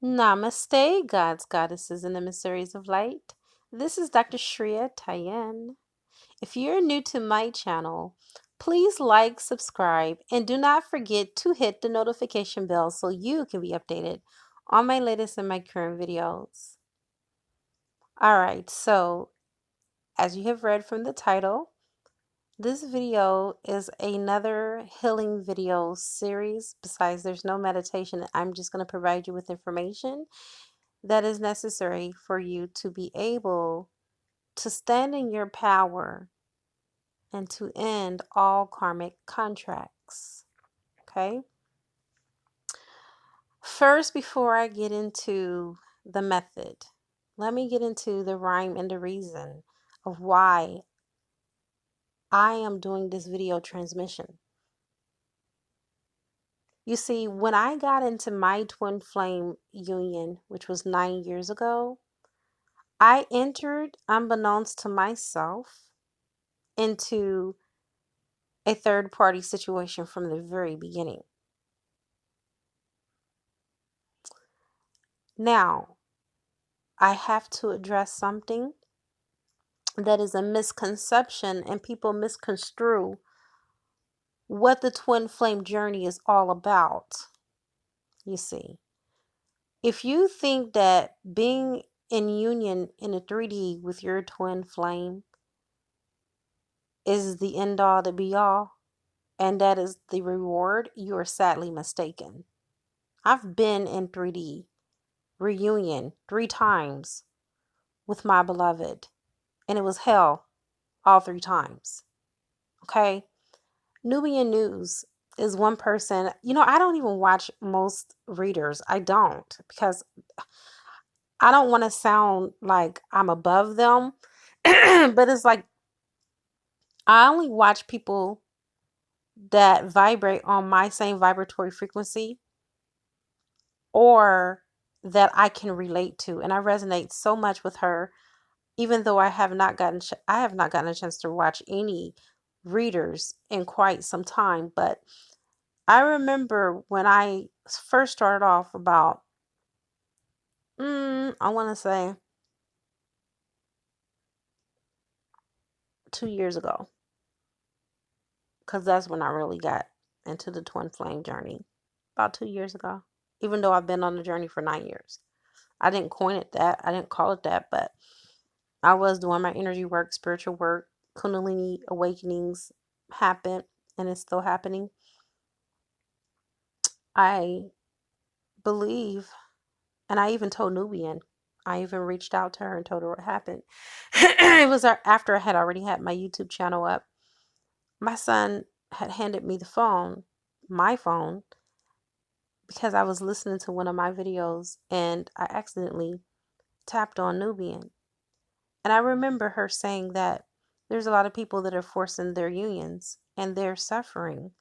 Namaste, gods, goddesses, and emissaries of light. This is Dr. Shreya Tayen. If you're new to my channel, please like, subscribe, and do not forget to hit the notification bell so you can be updated on my latest and my current videos. Alright, so as you have read from the title, this video is another healing video series. Besides, there's no meditation. I'm just going to provide you with information that is necessary for you to be able to stand in your power and to end all karmic contracts. Okay? First, before I get into the method, let me get into the rhyme and the reason of why I am doing this video transmission. You see, when I got into my twin flame union, which was 9 years ago, I entered, unbeknownst to myself, into a third party situation from the very beginning. Now, I have to address something that is a misconception, and people misconstrue what the twin flame journey is all about. You see, if you think that being in union in a 3D with your twin flame is the end all to be all, and that is the reward, you are sadly mistaken. I've been in 3D reunion 3 times with my beloved, and it was hell all 3 times. Okay? Nubian News is one person. I don't even watch most readers. I don't, because I don't want to sound like I'm above them. But it's like I only watch people that vibrate on my same vibratory frequency or that I can relate to. And I resonate so much with her, even though I have not gotten a chance to watch any readers in quite some time. But I remember when I first started off about, I want to say 2 years ago, because that's when I really got into the twin flame journey, about 2 years ago, even though I've been on the journey for 9 years. I didn't coin it that, I didn't call it that, but I was doing my energy work, spiritual work. Kundalini awakenings happened, and it's still happening. I believe, and I even told Nubian, I even reached out to her and told her what happened. It was after I had already had my YouTube channel up. My son had handed me my phone, because I was listening to one of my videos and I accidentally tapped on Nubian. And I remember her saying that there's a lot of people that are forcing their unions and they're suffering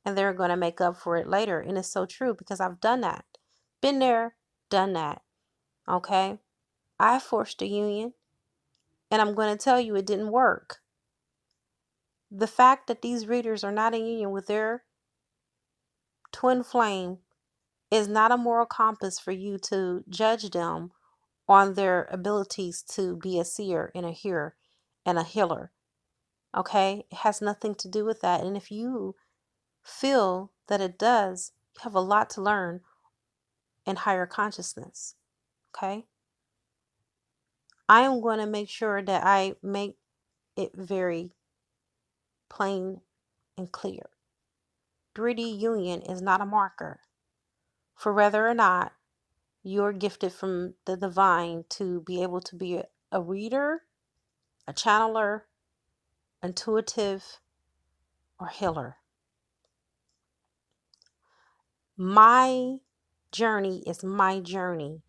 and they're going to make up for it later. And it's so true, because I've done that. Been there, done that. Okay? I forced a union, and I'm going to tell you it didn't work. The fact that these readers are not in union with their twin flame is not a moral compass for you to judge them on their abilities to be a seer and a hearer and a healer. Okay? It has nothing to do with that. And if you feel that it does, you have a lot to learn in higher consciousness. Okay? I am going to make sure that I make it very plain and clear. 3D union is not a marker for whether or not you're gifted from the divine to be able to be a reader, a channeler, intuitive, or healer. My journey is my journey.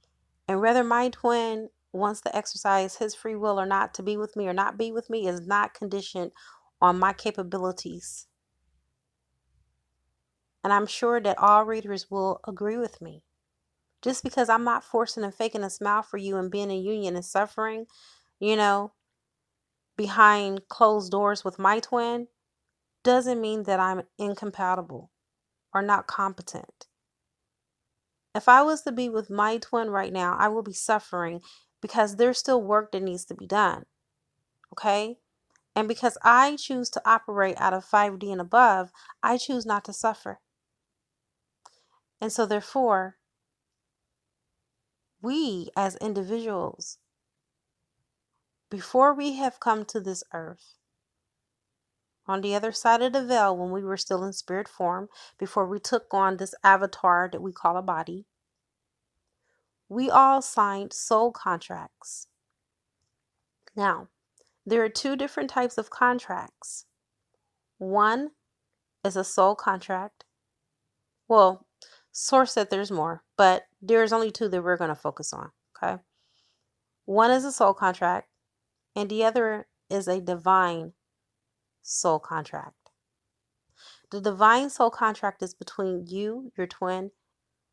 And whether my twin wants to exercise his free will or not to be with me or not be with me is not conditioned on my capabilities. And I'm sure that all readers will agree with me. Just because I'm not forcing and faking a smile for you and being in union and suffering, behind closed doors with my twin, doesn't mean that I'm incompatible or not competent. If I was to be with my twin right now, I will be suffering because there's still work that needs to be done. Okay? And because I choose to operate out of 5D and above, I choose not to suffer. And so therefore, we as individuals, before we have come to this earth, on the other side of the veil, when we were still in spirit form, before we took on this avatar that we call a body, we all signed soul contracts. Now, there are two different types of contracts. One is a soul contract. Well, Source said there's more, but there's only two that we're going to focus on. Okay. One is a soul contract, and the other is a divine soul contract. The divine soul contract is between you, your twin,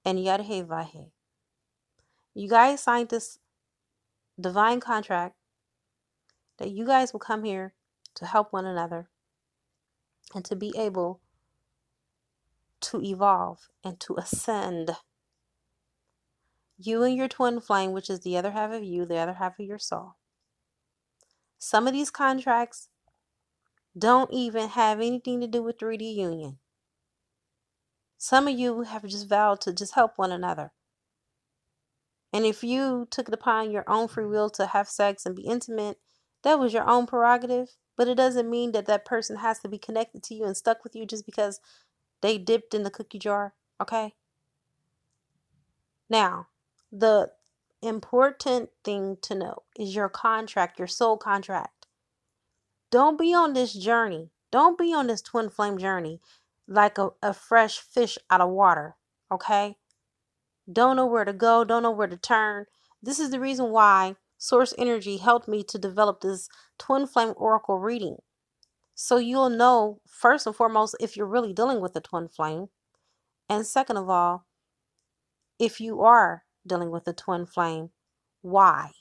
and Yadhe Vahe. You guys signed this divine contract that you guys will come here to help one another and to be able to evolve and to ascend. You and your twin flame, which is the other half of you, the other half of your soul. Some of these contracts don't even have anything to do with 3D union. Some of you have just vowed to just help one another. And if you took it upon your own free will to have sex and be intimate, that was your own prerogative. But it doesn't mean that that person has to be connected to you and stuck with you just because they dipped in the cookie jar. Okay? Now, the important thing to know is your contract, your soul contract. Don't be on this journey. Don't be on this twin flame journey like a fresh fish out of water. Okay? Don't know where to go, don't know where to turn. This is the reason why Source Energy helped me to develop this twin flame oracle reading. So you'll know, first and foremost, if you're really dealing with a twin flame. And second of all, if you are dealing with a twin flame, why?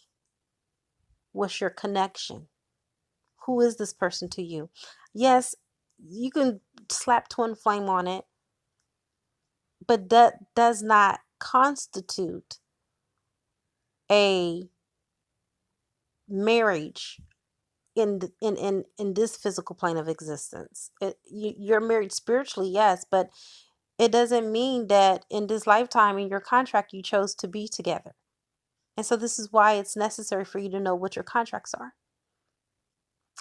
What's your connection? Who is this person to you? Yes, you can slap twin flame on it, but that does not constitute a marriage in this physical plane of existence. You're married spiritually, yes, but it doesn't mean that in this lifetime, in your contract, you chose to be together. And so this is why it's necessary for you to know what your contracts are.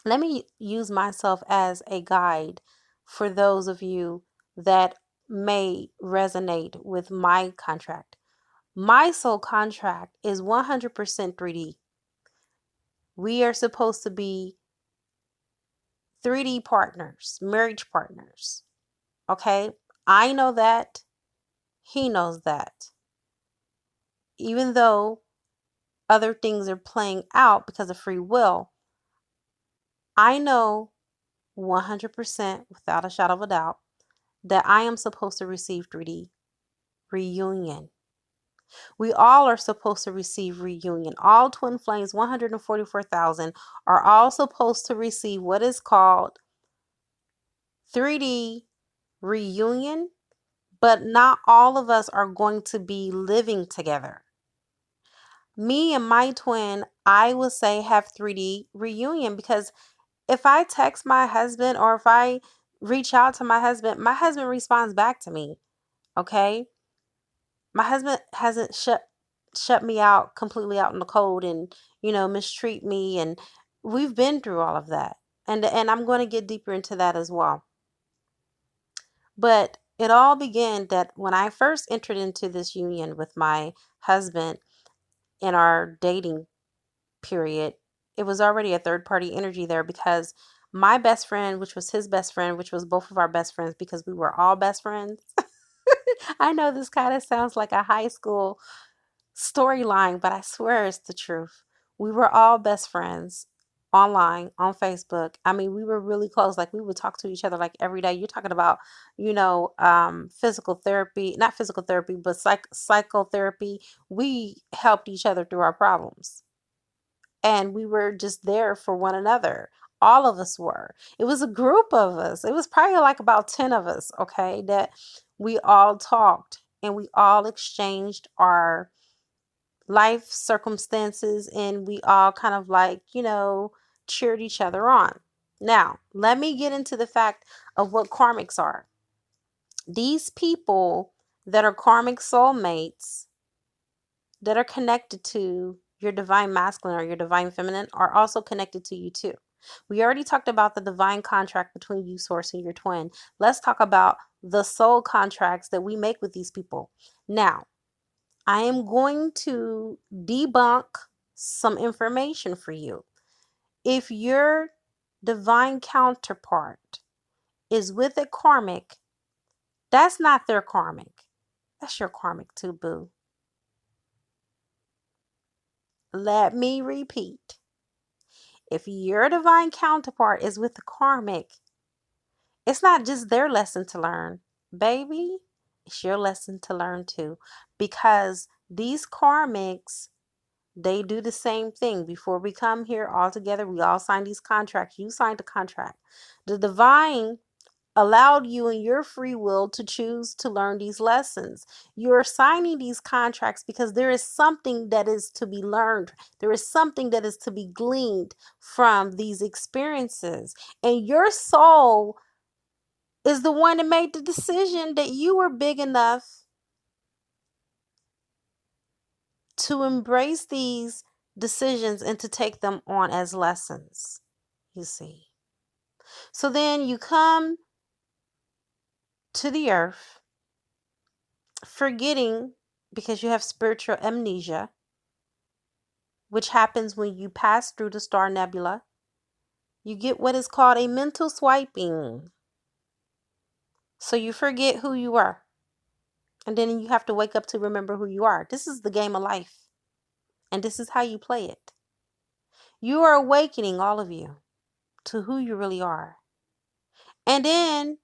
Let me use myself as a guide for those of you that may resonate with my contract. My soul contract is 100% 3D. We are supposed to be 3D partners, marriage partners. Okay? I know that. He knows that. Even though other things are playing out because of free will, I know 100% without a shadow of a doubt that I am supposed to receive 3D reunion. We all are supposed to receive reunion. All twin flames, 144,000, are all supposed to receive what is called 3D reunion, but not all of us are going to be living together. Me and my twin, I would say, have 3D reunion, because if I text my husband or if I reach out to my husband responds back to me. Okay? My husband hasn't shut me out completely out in the cold and, mistreat me, and we've been through all of that. And I'm going to get deeper into that as well. But it all began that when I first entered into this union with my husband in our dating period, it was already a third party energy there, because my best friend, which was his best friend, which was both of our best friends, because we were all best friends. I know this kind of sounds like a high school storyline, but I swear it's the truth. We were all best friends online, on Facebook. I mean, we were really close. Like, we would talk to each other like every day. You're talking about, physical therapy, not physical therapy, but psychotherapy. We helped each other through our problems. And we were just there for one another. All of us were. It was a group of us. It was probably like about 10 of us, okay, that we all talked and we all exchanged our life circumstances, and we all kind of like, cheered each other on. Now, let me get into the fact of what karmics are. These people that are karmic soulmates that are connected to your divine masculine or your divine feminine are also connected to you too. We already talked about the divine contract between you, source, and your twin. Let's talk about the soul contracts that we make with these people. Now, I am going to debunk some information for you. If your divine counterpart is with a karmic, that's not their karmic. That's your karmic too, boo. Let me repeat. If your divine counterpart is with the karmic, it's not just their lesson to learn, baby. It's your lesson to learn too. Because these karmics, they do the same thing. Before we come here all together, we all sign these contracts. You signed a contract. The divine allowed you in your free will to choose to learn these lessons. You're signing these contracts because there is something that is to be learned. There is something that is to be gleaned from these experiences. And your soul is the one that made the decision that you were big enough to embrace these decisions and to take them on as lessons, you see. So then you come to the earth forgetting, because you have spiritual amnesia, which happens when you pass through the star nebula. You get what is called a mental swiping. So you forget who you are. And then you have to wake up to remember who you are. This is the game of life. And this is how you play it. You are awakening, all of you, to who you really are. And then,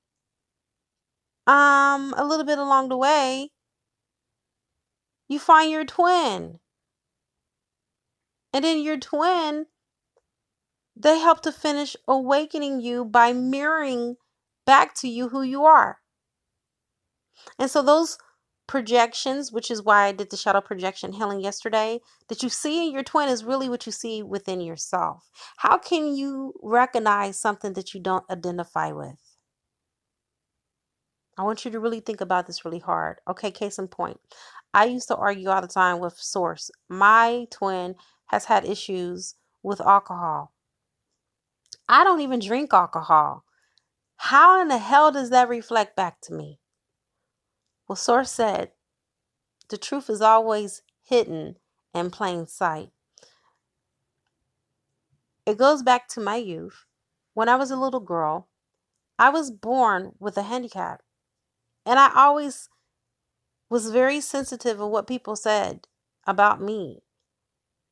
a little bit along the way, you find your twin. And then your twin, they help to finish awakening you by mirroring back to you who you are. And so those projections, which is why I did the shadow projection healing yesterday, that you see in your twin is really what you see within yourself. How can you recognize something that you don't identify with? I want you to really think about this really hard. Okay, case in point. I used to argue all the time with Source. My twin has had issues with alcohol. I don't even drink alcohol. How in the hell does that reflect back to me? Well, Source said, the truth is always hidden in plain sight. It goes back to my youth. When I was a little girl, I was born with a handicap. And I always was very sensitive of what people said about me,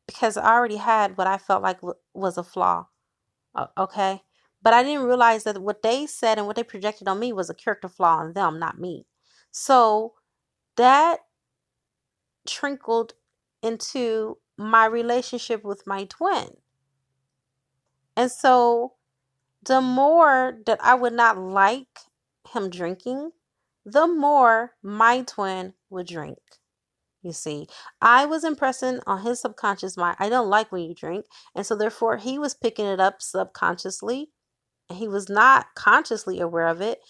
because I already had what I felt like was a flaw. Okay? But I didn't realize that what they said and what they projected on me was a character flaw in them, not me. So that trickled into my relationship with my twin. And so the more that I would not like him drinking, the more my twin would drink. You see, I was impressing on his subconscious mind, I don't like when you drink. And so therefore he was picking it up subconsciously. And he was not consciously aware of it,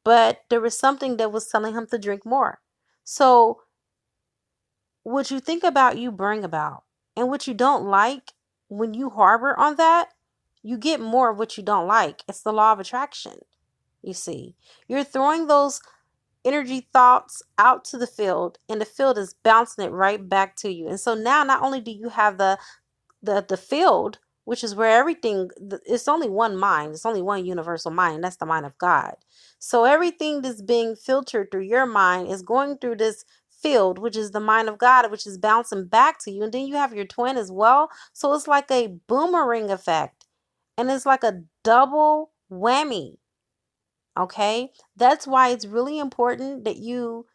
but there was something that was telling him to drink more. So what you think about, you bring about. And what you don't like, when you harbor on that, you get more of what you don't like. It's the law of attraction. You see, you're throwing those energy thoughts out to the field, and the field is bouncing it right back to you. And so now not only do you have the field, which is where everything, it's only one mind, it's only one universal mind, that's the mind of God. So everything that's being filtered through your mind is going through this field, which is the mind of God, which is bouncing back to you. And then you have your twin as well. So it's like a boomerang effect, and it's like a double whammy. Okay, that's why it's really important that you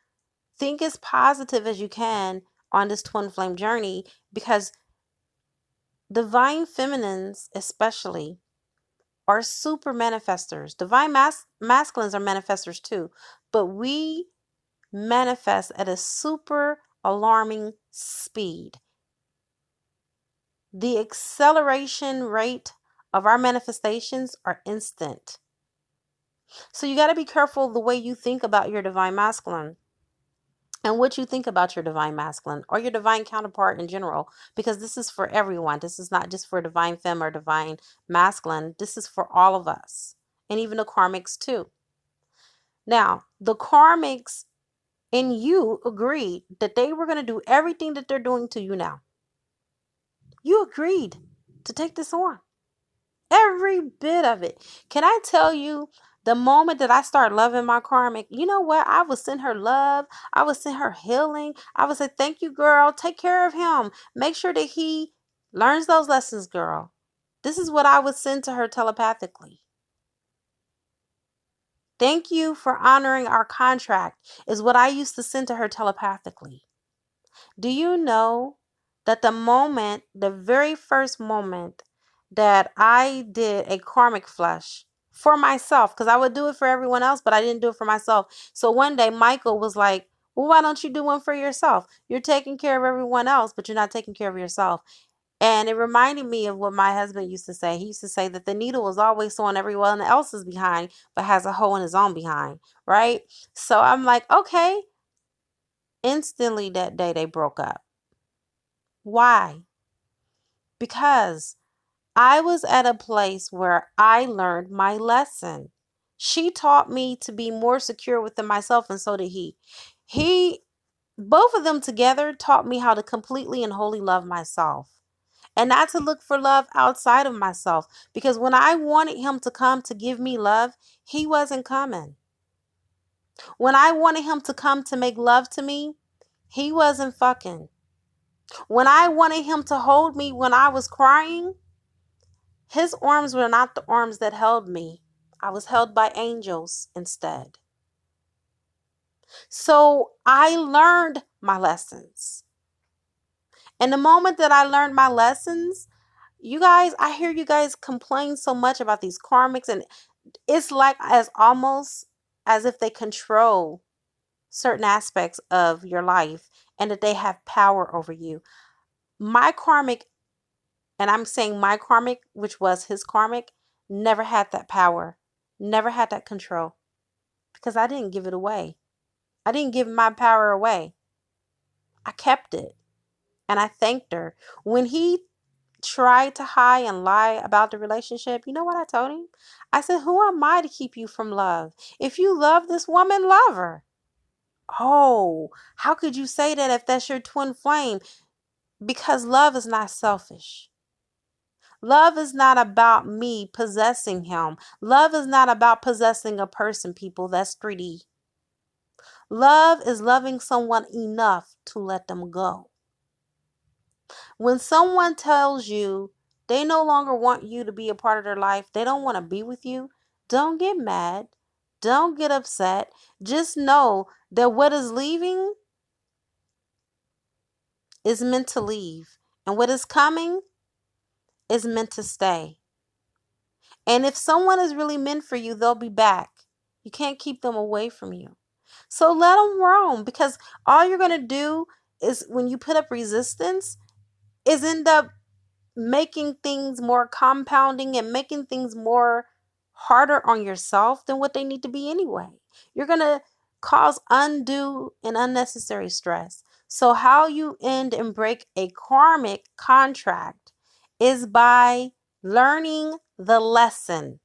think as positive as you can on this twin flame journey, because divine feminines especially are super manifestors. Divine masculines are manifestors too, but we manifest at a super alarming speed. The acceleration rate of our manifestations are instant. So you got to be careful the way you think about your divine masculine and what you think about your divine masculine or your divine counterpart in general, because this is for everyone. This is not just for divine femme or divine masculine. This is for all of us, and even the karmics too. Now, the karmics in you agreed that they were going to do everything that they're doing to you now. You agreed to take this on. Every bit of it. Can I tell you, the moment that I start loving my karmic, you know what? I would send her love. I would send her healing. I would say, thank you, girl. Take care of him. Make sure that he learns those lessons, girl. This is what I would send to her telepathically. Thank you for honoring our contract, is what I used to send to her telepathically. Do you know that the very first moment that I did a karmic flush for myself, because I would do it for everyone else, but I didn't do it for myself. So one day Michael was like, well, why don't you do one for yourself? You're taking care of everyone else, but you're not taking care of yourself. And it reminded me of what my husband used to say. He used to say that the needle is always sewing everyone else's behind, but has a hole in his own behind, right? So I'm like, okay. Instantly that day they broke up. Why? Because I was at a place where I learned my lesson. She taught me to be more secure within myself, and so did he. Both of them together taught me how to completely and wholly love myself. And not to look for love outside of myself. Because when I wanted him to come to give me love, he wasn't coming. When I wanted him to come to make love to me, he wasn't fucking. When I wanted him to hold me when I was crying, his arms were not the arms that held me. I was held by angels instead. So I learned my lessons. And the moment that I learned my lessons, you guys, I hear you guys complain so much about these karmics, and it's like as almost as if they control certain aspects of your life and that they have power over you. My karmic, and I'm saying my karmic, which was his karmic, never had that power, never had that control, because I didn't give it away. I didn't give my power away. I kept it. And I thanked her. When he tried to hide and lie about the relationship, you know what I told him? I said, who am I to keep you from love? If you love this woman, love her. Oh, how could you say that if that's your twin flame? Because love is not selfish. Love is not about me possessing him. Love is not about possessing a person, people. That's 3D. Love is loving someone enough to let them go. When someone tells you they no longer want you to be a part of their life, they don't want to be with you, don't get mad. Don't get upset. Just know that what is leaving is meant to leave. And what is coming is meant to stay. And if someone is really meant for you, they'll be back. You can't keep them away from you. So let them roam, because all you're going to do is, when you put up resistance, is end up making things more compounding and making things more harder on yourself than what they need to be anyway. You're going to cause undue and unnecessary stress. So how you end and break a karmic contract is by learning the lesson.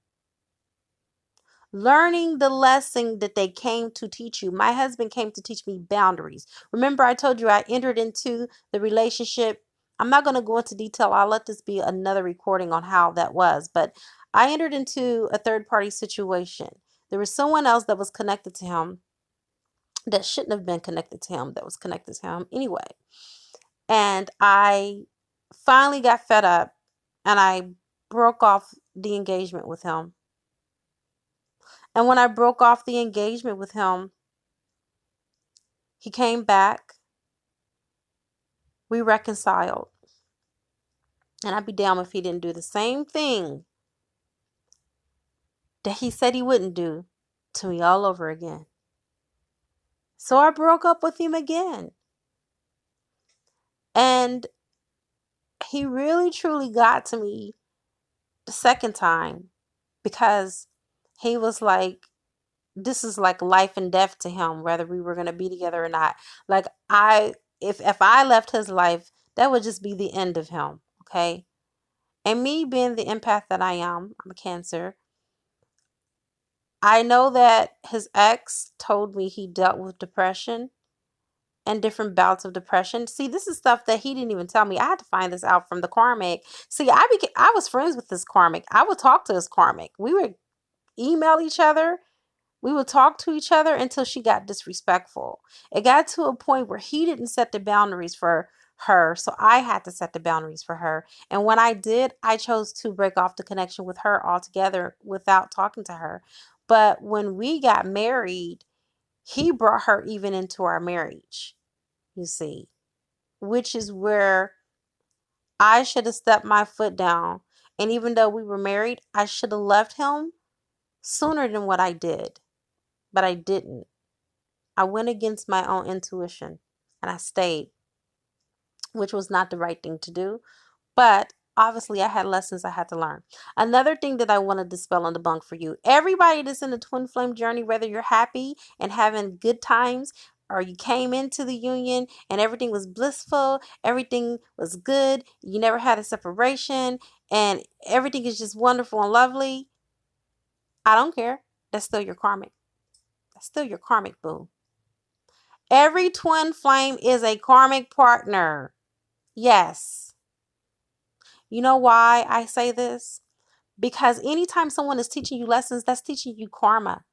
Learning the lesson that they came to teach you. My husband came to teach me boundaries. Remember, I told you I entered into the relationship. I'm not going to go into detail. I'll let this be another recording on how that was. But I entered into a third-party situation. There was someone else that was connected to him that shouldn't have been connected to him, that was connected to him anyway. And I finally got fed up and I broke off the engagement with him. And when I broke off the engagement with him, he came back. We reconciled. And I'd be damned if he didn't do the same thing that he said he wouldn't do to me all over again. So I broke up with him again. And he really truly got to me the second time because he was like, this is like life and death to him, whether we were going to be together or not. Like, if I left his life, that would just be the end of him. Okay. And me being the empath that I am, I'm a Cancer. I know that his ex told me he dealt with depression and different bouts of depression. See, this is stuff that he didn't even tell me. I had to find this out from the Karmic. See, I was friends with this Karmic. I would talk to this Karmic. We would email each other. We would talk to each other until she got disrespectful. It got to a point where he didn't set the boundaries for her, so I had to set the boundaries for her. And when I did, I chose to break off the connection with her altogether without talking to her. But when we got married, he brought her even into our marriage, you see, which is where I should have stepped my foot down. And even though we were married, I should have left him sooner than what I did. But I didn't. I went against my own intuition and I stayed, which was not the right thing to do. But obviously, I had lessons I had to learn. Another thing that I want to dispel and debunk for you, everybody that's in the twin flame journey, whether you're happy and having good times, or you came into the union and everything was blissful, everything was good, you never had a separation, and everything is just wonderful and lovely, I don't care. That's still your karmic. That's still your karmic, boo. Every twin flame is a karmic partner. Yes. You know why I say this? Because anytime someone is teaching you lessons, that's teaching you karma.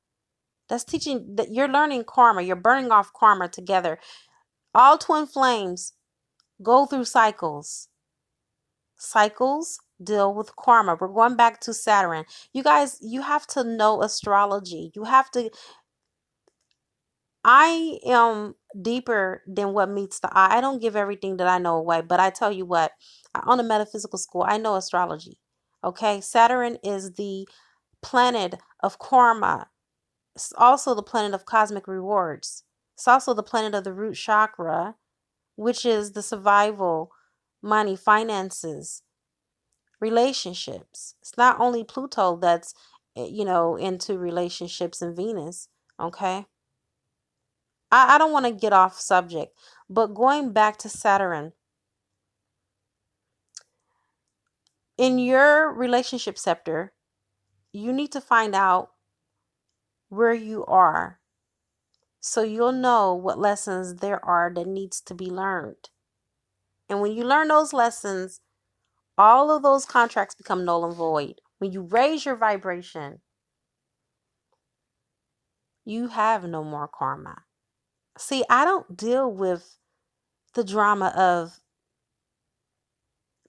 That's teaching that you're learning karma. You're burning off karma together. All twin flames go through cycles. Cycles deal with karma. We're going back to Saturn. You guys, you have to know astrology. You have to. I am deeper than what meets the eye. I don't give everything that I know away, but I tell you what, I own a metaphysical school. I know astrology. Okay. Saturn is the planet of karma. It's also the planet of cosmic rewards. It's also the planet of the root chakra, which is the survival, money, finances, relationships. It's not only Pluto that's, into relationships and Venus. Okay. I don't want to get off subject, but going back to Saturn, in your relationship sector, you need to find out where you are so you'll know what lessons there are that needs to be learned. And when you learn those lessons, all of those contracts become null and void. When you raise your vibration, you have no more karma. See, I don't deal with the drama of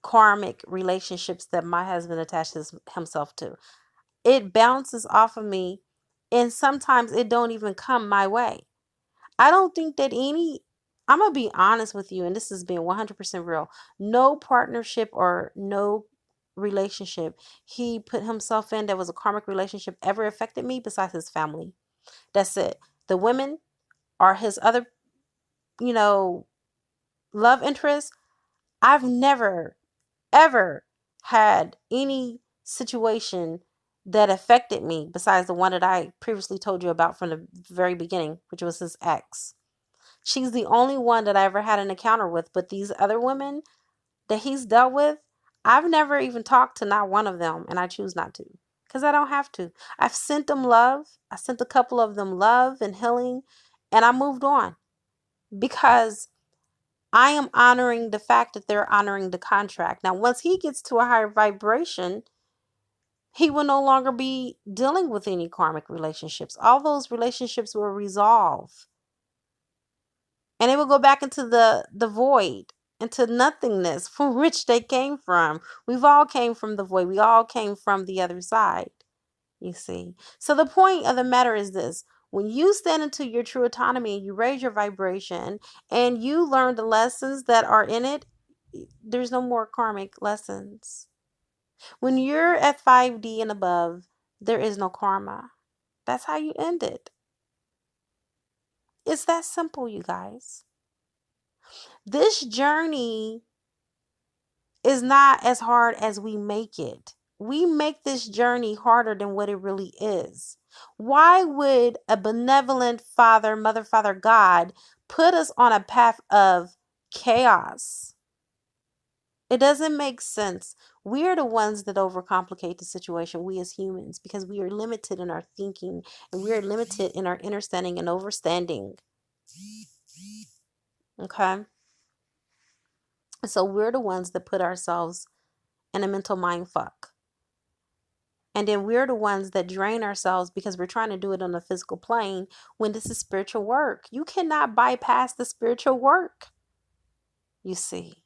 karmic relationships that my husband attaches himself to. It bounces off of me, and sometimes it don't even come my way. I don't think that I'm going to be honest with you, and this is being 100% real. No partnership or no relationship he put himself in that was a karmic relationship ever affected me besides his family. That's it. The women are his other, you know, love interests. I've never, ever had any situation that affected me besides the one that I previously told you about from the very beginning, which was his ex. She's the only one that I ever had an encounter with, but these other women that he's dealt with, I've never even talked to not one of them, and I choose not to because I don't have to. I've sent them love. I sent a couple of them love and healing, and I moved on because I am honoring the fact that they're honoring the contract. Now, once he gets to a higher vibration, he will no longer be dealing with any karmic relationships. All those relationships will resolve. And it will go back into the void, into nothingness from which they came from. We've all came from the void. We all came from the other side, you see. So the point of the matter is this. When you stand into your true autonomy and you raise your vibration and you learn the lessons that are in it, there's no more karmic lessons. When you're at 5D and above, there is no karma. That's how you end it. It's that simple, you guys. This journey is not as hard as we make it. We make this journey harder than what it really is. Why would a benevolent Father, Mother, Father, God put us on a path of chaos? It doesn't make sense. We are the ones that overcomplicate the situation, we as humans, because we are limited in our thinking and we are limited in our understanding and overstanding. Okay? So we're the ones that put ourselves in a mental mind fuck. And then we're the ones that drain ourselves because we're trying to do it on the physical plane when this is spiritual work. You cannot bypass the spiritual work, you see.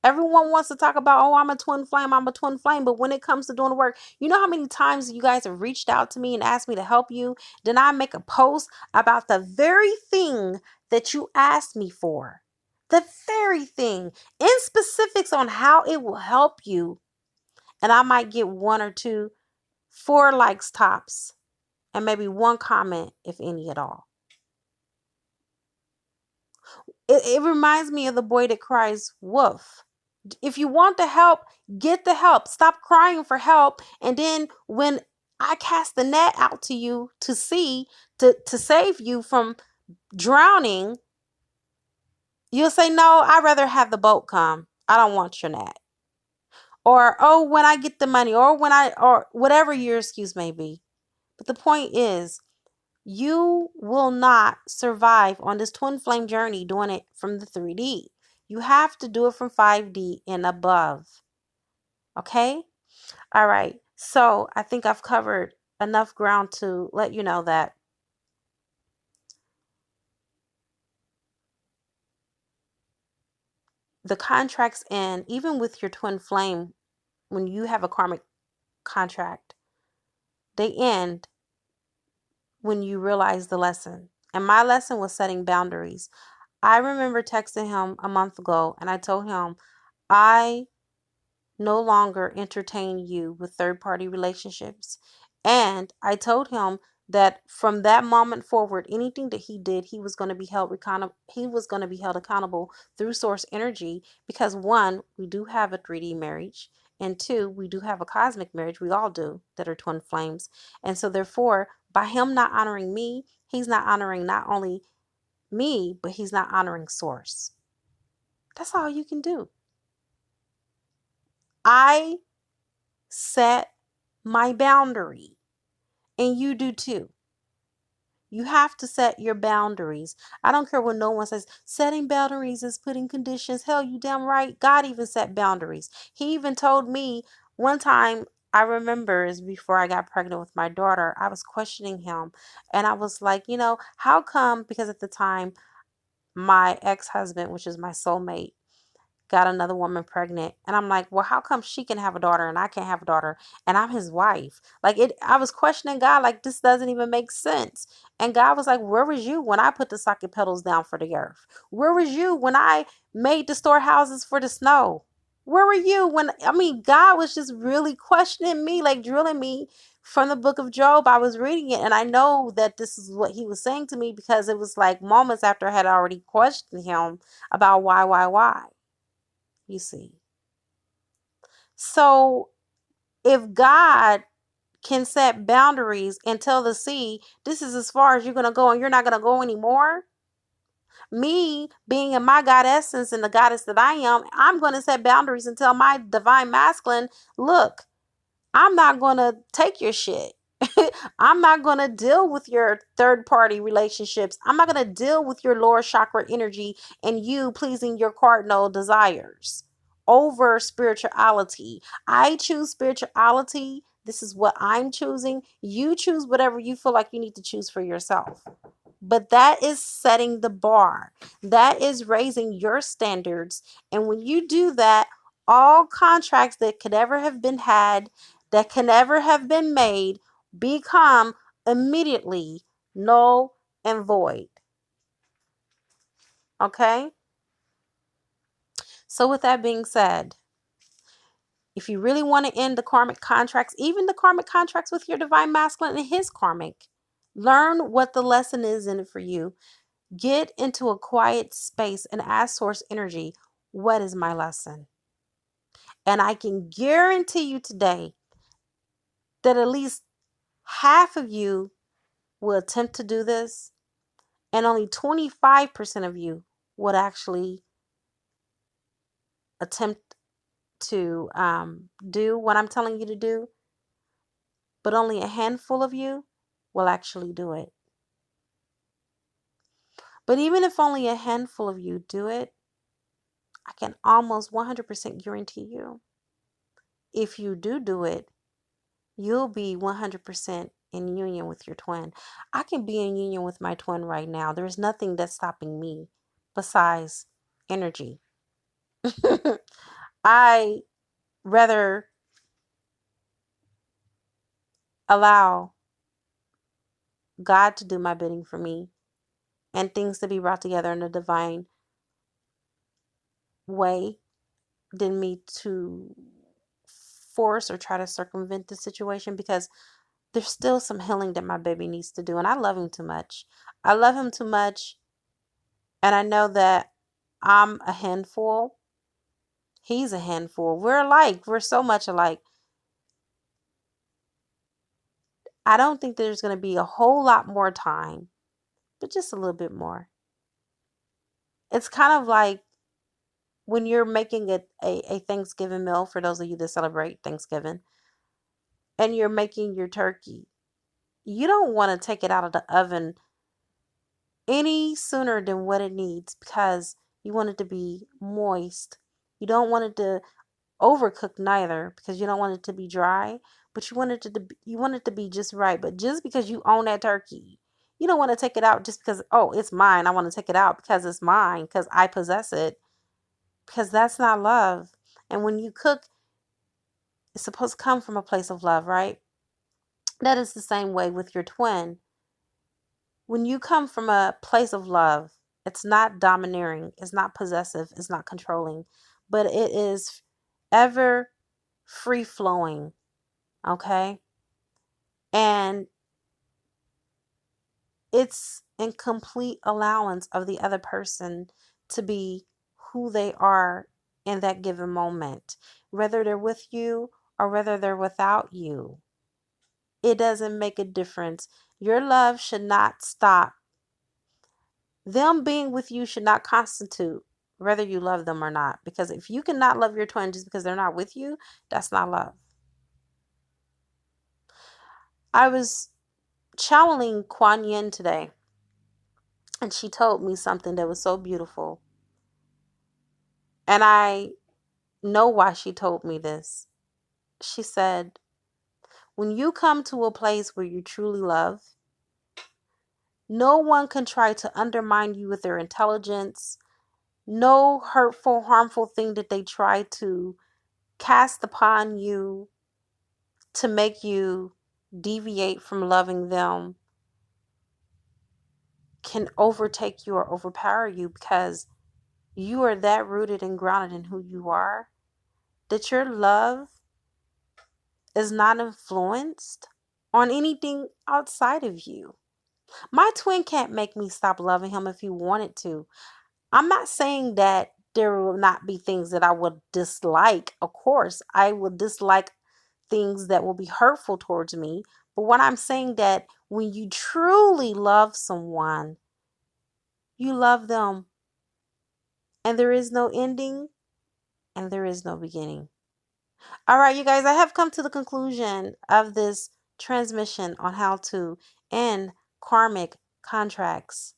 Everyone wants to talk about, oh, I'm a twin flame, I'm a twin flame. But when it comes to doing the work, you know how many times you guys have reached out to me and asked me to help you? Then I make a post about the very thing that you asked me for. The very thing, in specifics on how it will help you. And I might get 1 or 2, 4 likes tops, and maybe 1 comment, if any at all. It reminds me of the boy that cries wolf. If you want the help, get the help. Stop crying for help. And then when I cast the net out to you to see, to save you from drowning, you'll say, no, I'd rather have the boat come. I don't want your net. Or, oh, when I get the money, or whatever your excuse may be. But the point is, you will not survive on this twin flame journey doing it from the 3D. You have to do it from 5D and above. Okay? All right. So I think I've covered enough ground to let you know that the contracts end, even with your twin flame, when you have a karmic contract, they end when you realize the lesson. And my lesson was setting boundaries. I remember texting him a month ago and I told him, I no longer entertain you with third-party relationships. And I told him that from that moment forward, anything that he did, he was going to be held accountable through source energy, because 1, we do have a 3D marriage, and 2, we do have a cosmic marriage. We all do, that are twin flames. And so therefore, by him not honoring me, he's not honoring not only me, but he's not honoring source. That's all you can do. I set my boundary, and you do too. You have to set your boundaries. I don't care what no one says. Setting boundaries is putting conditions. Hell, you damn right. God even set boundaries. He even told me one time, I remember, is before I got pregnant with my daughter, I was questioning him. And I was like, how come? Because at the time, my ex-husband, which is my soulmate, got another woman pregnant. And I'm like, well, how come she can have a daughter and I can't have a daughter and I'm his wife? I was questioning God, like, this doesn't even make sense. And God was like, where was you when I put the socket pedals down for the earth? Where was you when I made the storehouses for the snow? Where were you when, God was just really questioning me, like drilling me from the book of Job. I was reading it and I know that this is what he was saying to me, because it was like moments after I had already questioned him about why. You see. So if God can set boundaries and tell the sea, this is as far as you're going to go and you're not going to go anymore. Me being in my God essence and the goddess that I am, I'm going to set boundaries and tell my divine masculine, look, I'm not going to take your shit. I'm not going to deal with your third party relationships. I'm not going to deal with your lower chakra energy and you pleasing your cardinal desires over spirituality. I choose spirituality. This is what I'm choosing. You choose whatever you feel like you need to choose for yourself. But that is setting the bar. That is raising your standards. And when you do that, all contracts that could ever have been had, that can ever have been made, become immediately null and void. Okay? So with that being said, if you really want to end the karmic contracts, even the karmic contracts with your divine masculine and his karmic Learn what the lesson is in it for you. Get into a quiet space and ask source energy, what is my lesson? And I can guarantee you today that at least half of you will attempt to do this, and only 25% of you would actually attempt to do what I'm telling you to do, but only a handful of you will actually do it. But even if only a handful of you do it, I can almost 100% guarantee you, if you do it, you'll be 100% in union with your twin. I can be in union with my twin right now. There's nothing that's stopping me besides energy. I rather allow God to do my bidding for me and things to be brought together in a divine way than me to force or try to circumvent the situation, because there's still some healing that my baby needs to do. And I love him too much. I love him too much. And I know that I'm a handful. He's a handful. We're alike. We're so much alike. I don't think there's going to be a whole lot more time, but just a little bit more. It's kind of like when you're making a Thanksgiving meal, for those of you that celebrate Thanksgiving, and you're making your turkey. You don't want to take it out of the oven any sooner than what it needs, because you want it to be moist. You don't want it to overcook neither, because you don't want it to be dry, but you want it to be just right. But just because you own that turkey, you don't want to take it out just because, oh, it's mine. I want to take it out because it's mine, because I possess it, because that's not love. And when you cook, it's supposed to come from a place of love, right? That is the same way with your twin. When you come from a place of love, it's not domineering, it's not possessive, it's not controlling, but it is ever free flowing, okay? And it's in complete allowance of the other person to be who they are in that given moment, whether they're with you or whether they're without you. It doesn't make a difference. Your love should not stop. Them being with you should not constitute whether you love them or not. Because if you cannot love your twin just because they're not with you, that's not love. I was channeling Kuan Yin today, and she told me something that was so beautiful. And I know why she told me this. She said, when you come to a place where you truly love, no one can try to undermine you with their intelligence. No hurtful, harmful thing that they try to cast upon you to make you deviate from loving them can overtake you or overpower you, because you are that rooted and grounded in who you are that your love is not influenced on anything outside of you. My twin can't make me stop loving him if he wanted to. I'm not saying that there will not be things that I would dislike. Of course, I will dislike things that will be hurtful towards me. But what I'm saying, that when you truly love someone, you love them. And there is no ending and there is no beginning. All right, you guys, I have come to the conclusion of this transmission on how to end karmic contracts.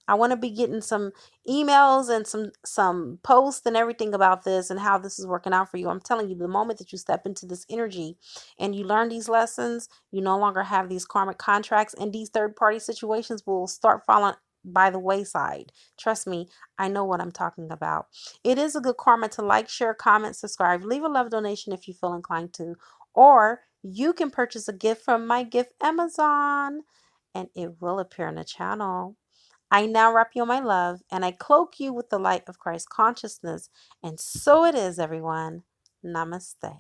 I want to be getting some emails and some posts and everything about this and how this is working out for you. I'm telling you, the moment that you step into this energy and you learn these lessons, you no longer have these karmic contracts, and these third-party situations will start falling by the wayside. Trust me, I know what I'm talking about. It is a good karma to like, share, comment, subscribe, leave a love donation if you feel inclined to, or you can purchase a gift from my gift Amazon and it will appear on the channel. I now wrap you in my love, and I cloak you with the light of Christ consciousness. And so it is, everyone. Namaste.